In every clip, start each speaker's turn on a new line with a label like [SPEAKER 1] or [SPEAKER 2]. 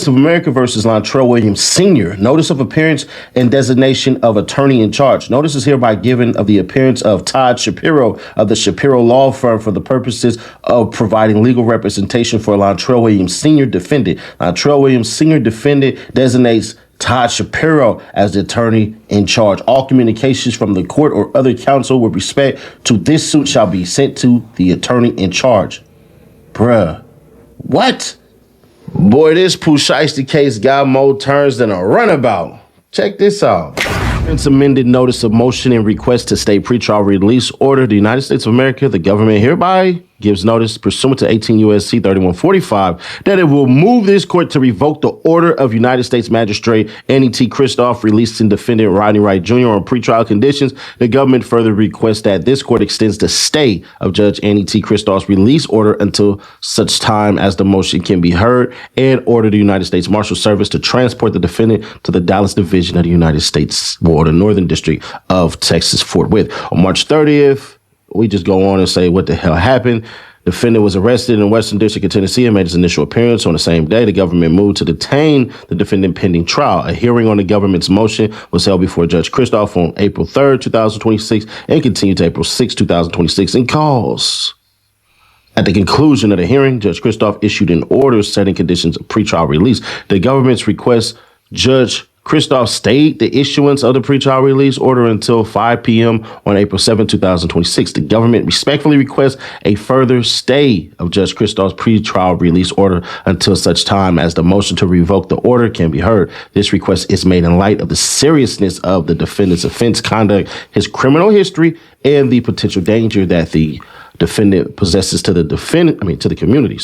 [SPEAKER 1] of America versus Lontrell Williams Sr. Notice of appearance and designation of attorney in charge. Notice is hereby given of the appearance of Todd Shapiro of the Shapiro Law Firm for the purposes of providing legal representation for Lontrell Williams Sr. defendant. Lontrell Williams Sr. defendant designates Todd Shapiro as the attorney in charge. All communications from the court or other counsel with respect to this suit shall be sent to the attorney in charge. Bruh. What? Boy, this Pooh Shiesty case got more turns than a runabout. Check this out. It's amended notice of motion and request to stay pretrial release order. The United States of America, the government hereby gives notice pursuant to 18 U.S.C. 3145 that it will move this court to revoke the order of United States Magistrate Annie T. Christoph releasing defendant Rodney Wright Jr. on pretrial conditions. The government further requests that this court extends the stay of Judge Annie T. Christoph's release order until such time as the motion can be heard, and order the United States Marshal Service to transport the defendant to the Dallas Division of the United States or the Northern District of Texas forthwith. On March 30th, we just go on and say what the hell happened. Defendant was arrested in the Western District of Tennessee and made his initial appearance on the same day. The government moved to detain the defendant pending trial. A hearing on the government's motion was held before Judge Christoph on April 3rd, 2026 and continued to April 6, 2026 in calls. At the conclusion of the hearing, Judge Christoph issued an order setting conditions of pretrial release. The government's request, Judge Christoph stayed the issuance of the pretrial release order until 5 p.m. on April 7, 2026. The government respectfully requests a further stay of Judge Christoph's pretrial release order until such time as the motion to revoke the order can be heard. This request is made in light of the seriousness of the defendant's offense conduct, his criminal history, and the potential danger that the defendant possesses to the community.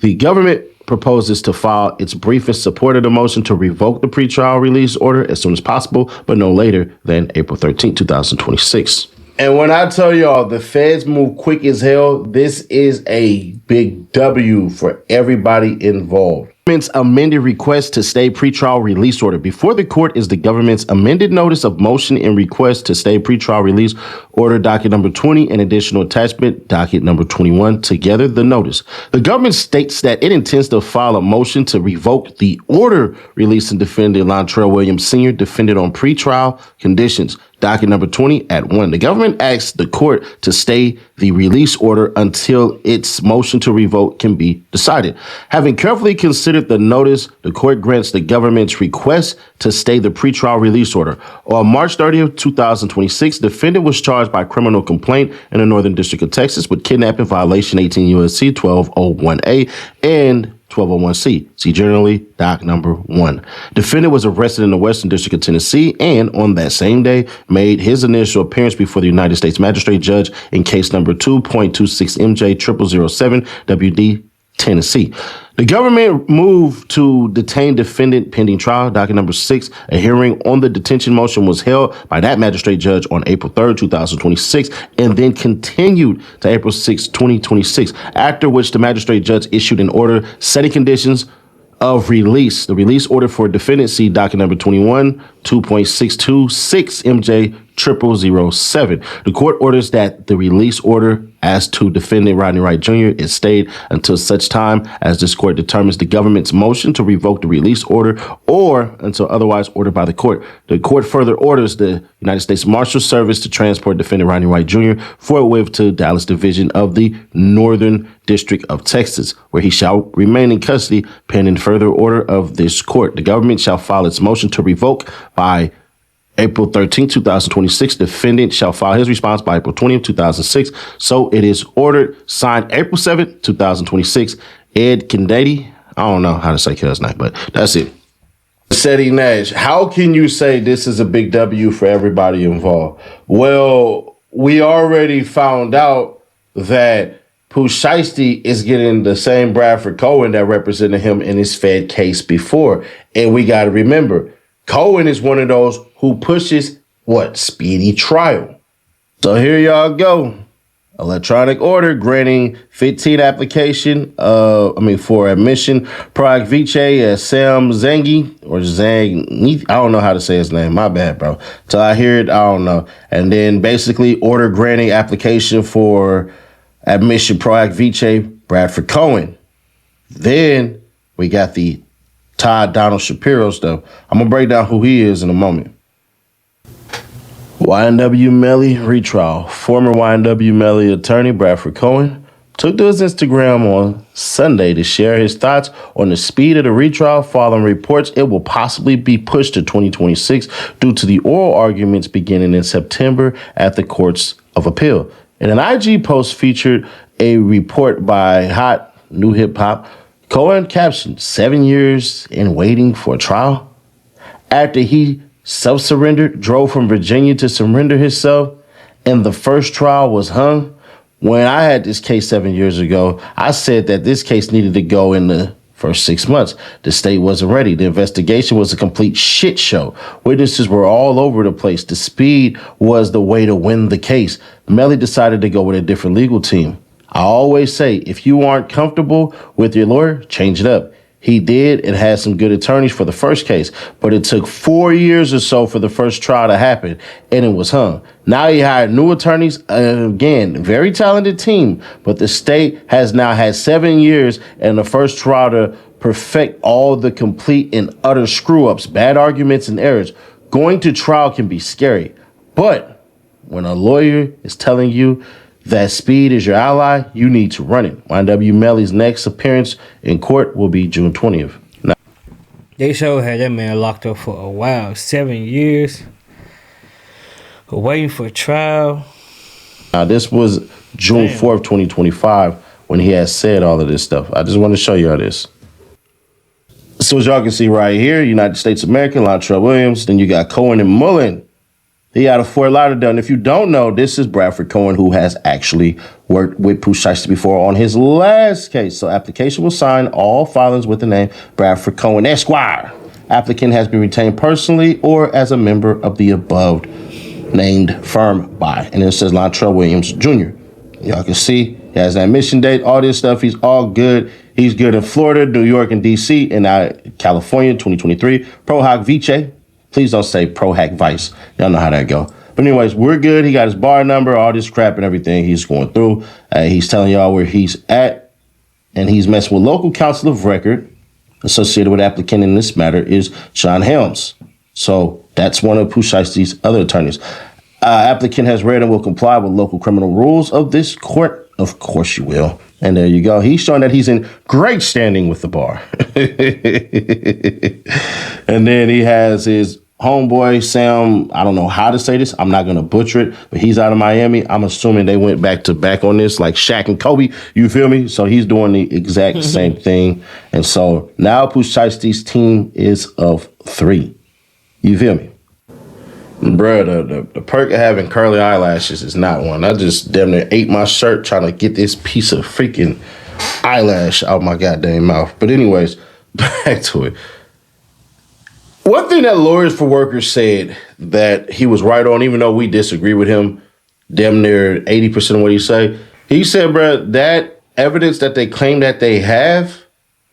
[SPEAKER 1] The government proposes to file its brief in support of the motion to revoke the pretrial release order as soon as possible, but no later than April 13, 2026. And when I tell y'all the feds move quick as hell, this is a big W for everybody involved. Government's amended request to stay pretrial release order. Before the court is the government's amended notice of motion and request to stay pretrial release order, docket number 20, and additional attachment, docket number 21, together the notice. The government states that it intends to file a motion to revoke the order releasing defendant Lontrell Williams Sr., defendant on pretrial conditions. Docket number 20 at 1. The government asks the court to stay the release order until its motion to revoke can be decided. Having carefully considered the notice, the court grants the government's request to stay the pretrial release order. On March 30th, 2026, defendant was charged by criminal complaint in the Northern District of Texas with kidnapping violation 18 U.S.C. 1201A and 1201C. See generally doc number 1. Defendant was arrested in the Western District of Tennessee and on that same day made his initial appearance before the United States Magistrate Judge in case number 2.26 MJ 0007 WD Tennessee. The government moved to detain defendant pending trial. Docket number 6, a hearing on the detention motion was held by that magistrate judge on April 3rd, 2026, and then continued to April 6, 2026, after which the magistrate judge issued an order setting conditions of release. The release order for defendant, see docket number 21, 2.626 MJ 0007. The court orders that the release order as to defendant Rodney Wright Jr. is stayed until such time as this court determines the government's motion to revoke the release order or until otherwise ordered by the court. The court further orders the United States Marshal Service to transport defendant Rodney Wright Jr. forthwith to Dallas Division of the Northern District of Texas, where he shall remain in custody pending further order of this court. The government shall file its motion to revoke by April 13, 2026. Defendant shall file his response by April 20, 2006. So it is ordered, signed April 7, 2026. Ed Kennedy. I don't know how to say his name, but that's it. Seti Nash, how can you say this is a big W for everybody involved? Well, we already found out that Pooh Shiesty is getting the same Bradford Cohen that represented him in his Fed case before. And we got to remember, Cohen is one of those who pushes speedy trial. So here y'all go. Electronic order granting 15 application for admission. Prague Vice as Sam Zangi or Zang. I don't know how to say his name. My bad, bro. Till I hear it, I don't know. And then basically order granting application for admission Prague Vice Bradford Cohen. Then we got the Todd Donald Shapiro stuff. I'm going to break down who he is in a moment. YNW Melly retrial. Former YNW Melly attorney Bradford Cohen took to his Instagram on Sunday to share his thoughts on the speed of the retrial following reports it will possibly be pushed to 2026 due to the oral arguments beginning in September at the Courts of Appeal. In an IG post featured a report by Hot New Hip Hop, Cohen captioned, 7 years in waiting for a trial? After he self-surrendered, drove from Virginia to surrender himself, and the first trial was hung. When I had this case 7 years ago, I said that this case needed to go in the first 6 months. The state wasn't ready. The investigation was a complete shit show. Witnesses were all over the place. The speed was the way to win the case. Melly decided to go with a different legal team. I always say, if you aren't comfortable with your lawyer, change it up. He did and had some good attorneys for the first case, but it took 4 years or so for the first trial to happen, and it was hung. Now he hired new attorneys, again, very talented team, but the state has now had 7 years and the first trial to perfect all the complete and utter screw-ups, bad arguments, and errors. Going to trial can be scary, but when a lawyer is telling you that speed is your ally, you need to run it. YNW Melly's next appearance in court will be June 20th. Now,
[SPEAKER 2] they sure had that man locked up for a while. 7 years. Waiting for a trial.
[SPEAKER 1] Now, this was June 4th, 2025, when he had said all of this stuff. I just want to show y'all this. So as y'all can see right here, United States of America, Lantrell Williams. Then you got Cohen and Mullen. He out of Fort Lauderdale. And if you don't know, this is Bradford Cohen, who has actually worked with Pooh Shiesty before on his last case. So application will sign all filings with the name Bradford Cohen Esquire. Applicant has been retained personally or as a member of the above named firm by. And it says Lantrell Williams Jr. Y'all can see he has that mission date, all this stuff. He's all good. He's good in Florida, New York, and D.C. and California, 2023. Pro Hoc Vice. Please don't say Pro Hack Vice. Y'all know how that go. But anyways, we're good. He got his bar number, all this crap and everything he's going through. He's telling y'all where he's at. And he's messing with local counsel of record associated with applicant in this matter is John Helms. So that's one of Pooh Shiesty's other attorneys. Applicant has read and will comply with local criminal rules of this court. Of course you will. And there you go. He's showing that he's in great standing with the bar. And then he has his homeboy, Sam. I don't know how to say this. I'm not going to butcher it, but he's out of Miami. I'm assuming they went back to back on this like Shaq and Kobe. You feel me? So he's doing the exact same thing. And so now Pooh Shiesty's team is of 3. You feel me? Bruh, the perk of having curly eyelashes is not one. I just damn near ate my shirt trying to get this piece of freaking eyelash out my goddamn mouth. But anyways, back to it. One thing that Lawyers for Workers said that he was right on, even though we disagree with him damn near 80% of what he said bruh, that evidence that they claim that they have,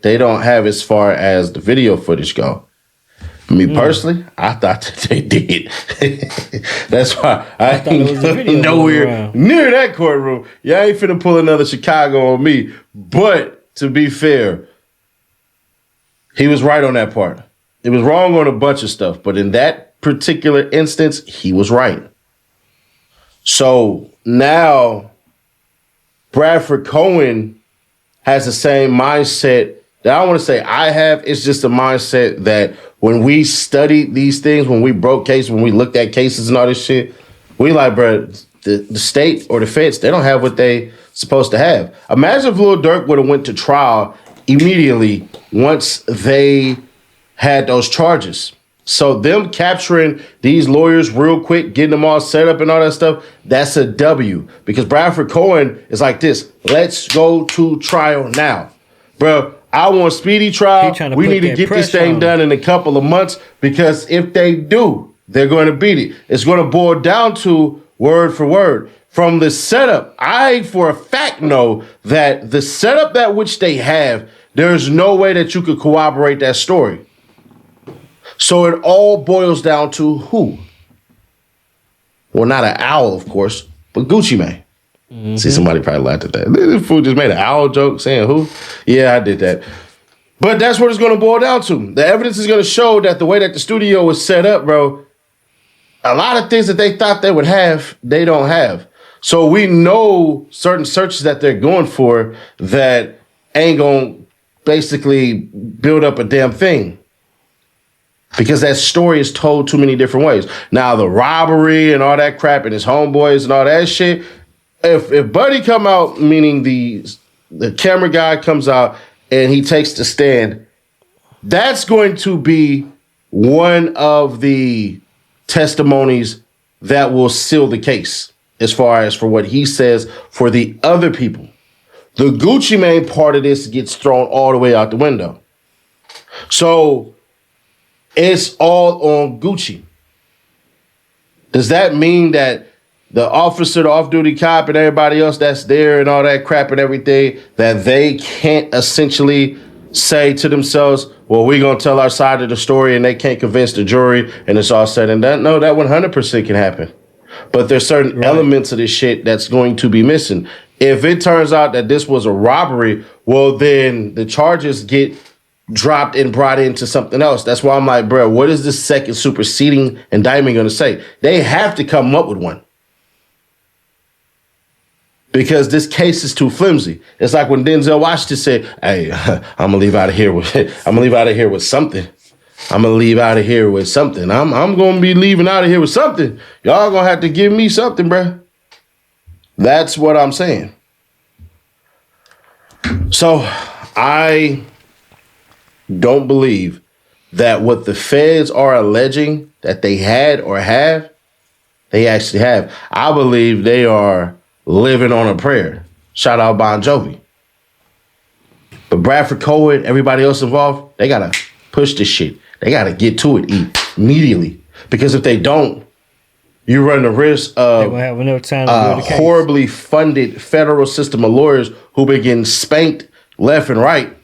[SPEAKER 1] they don't have as far as the video footage go. Me personally, I thought that they did. That's why I ain't nowhere near that courtroom. Y'all ain't finna pull another Chicago on me. But to be fair, he was right on that part. It was wrong on a bunch of stuff, but in that particular instance, he was right. So now Bradford Cohen has the same mindset that I want to say I have. It's just a mindset that when we studied these things, when we broke cases, when we looked at cases and all this shit, we like, bro, the state or the feds, they don't have what they supposed to have. Imagine if Lil Durk would have went to trial immediately once they had those charges. So them capturing these lawyers real quick, getting them all set up and all that stuff, that's a W. Because Bradford Cohen is like this, let's go to trial now. Bro, I want speedy trial. We need to get this thing done in a couple of months because if they do, they're going to beat it. It's going to boil down to word for word. From the setup, I for a fact know that the setup that which they have, there's no way that you could corroborate that story. So it all boils down to who? Well, not an owl, of course, but Gucci Mane. Mm-hmm. See, somebody probably laughed at that. This fool just made an owl joke saying who? Yeah, I did that. But that's what it's going to boil down to. The evidence is going to show that the way that the studio was set up, bro, a lot of things that they thought they would have, they don't have. So we know certain searches that they're going for that ain't going to basically build up a damn thing. Because that story is told too many different ways. Now, the robbery and all that crap and his homeboys and all that shit, if Buddy come out, meaning the camera guy comes out and he takes the stand, that's going to be one of the testimonies that will seal the case as far as for what he says for the other people. The Gucci Mane part of this gets thrown all the way out the window. So it's all on Gucci. Does that mean that the officer, the off-duty cop, and everybody else that's there and all that crap and everything, that they can't essentially say to themselves, well, we're going to tell our side of the story and they can't convince the jury and it's all said and done? No, that 100% can happen. But there's certain elements of this shit that's going to be missing. If it turns out that this was a robbery, well, then the charges get dropped and brought into something else. That's why I'm like, bro, what is this second superseding indictment going to say? They have to come up with one. Because this case is too flimsy. It's like when Denzel Washington said, hey, I'm gonna leave out of here with something. I'm gonna be leaving out of here with something. Y'all gonna have to give me something, bro. That's what I'm saying. So I don't believe that what the feds are alleging that they had or have, they actually have. I believe they are living on a prayer. Shout out Bon Jovi. But Bradford Cohen, everybody else involved, they gotta push this shit. They gotta get to it immediately. Because if they don't, you run the risk of
[SPEAKER 2] have enough time to build the case.
[SPEAKER 1] Horribly funded federal system of lawyers who been getting spanked left and right.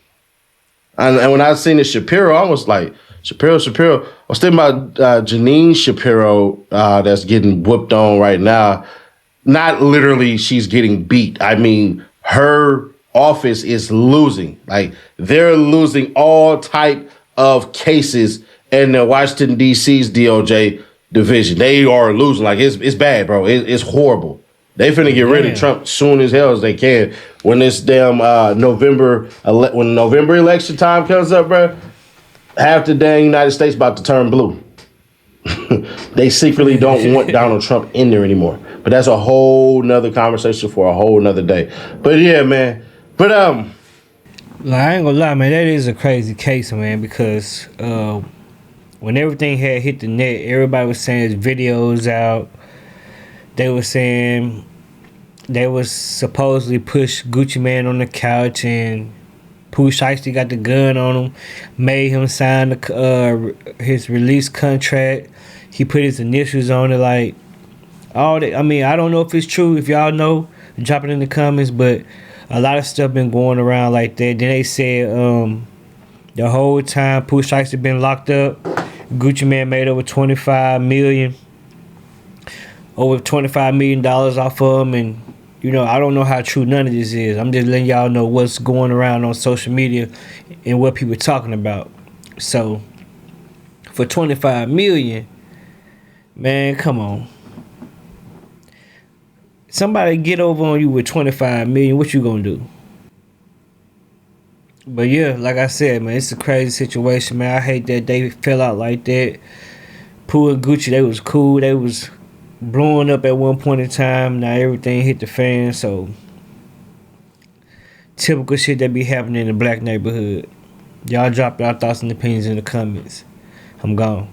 [SPEAKER 1] And when I seen the Shapiro, I was like, Shapiro. I was thinking about Janine Shapiro that's getting whooped on right now. Not literally she's getting beat. I mean, her office is losing. Like, they're losing all type of cases in the Washington, D.C.'s DOJ division. They are losing. Like, it's bad, bro. It's horrible. They finna get rid of Trump soon as hell as they can. When this damn November election time comes up, bro, half the damn United States about to turn blue. They secretly don't want Donald Trump in there anymore. But that's a whole nother conversation for a whole nother day. But yeah, man. But
[SPEAKER 2] like, I ain't gonna lie, man, that is a crazy case, man, because when everything had hit the net, everybody was saying his videos out. They were saying they was supposedly push Gucci Mane on the couch and Pooh Shiesty got the gun on him, made him sign his release contract. He put his initials on it, like all that. I mean, I don't know if it's true. If y'all know, drop it in the comments. But a lot of stuff been going around like that. Then they said the whole time Pooh Shiesty been locked up, Gucci Mane made over $25 million off of him, and you know, I don't know how true none of this is. I'm just letting y'all know what's going around on social media and what people are talking about. So, for $25 million, man, come on. Somebody get over on you with $25 million, what you gonna do? But yeah, like I said, man, it's a crazy situation, man. I hate that they fell out like that. Pooh and Gucci, they was cool. They was blowing up at one point in time. Now everything hit the fan, so typical shit that be happening in the black neighborhood. Y'all drop y'all thoughts and opinions in the comments. I'm gone.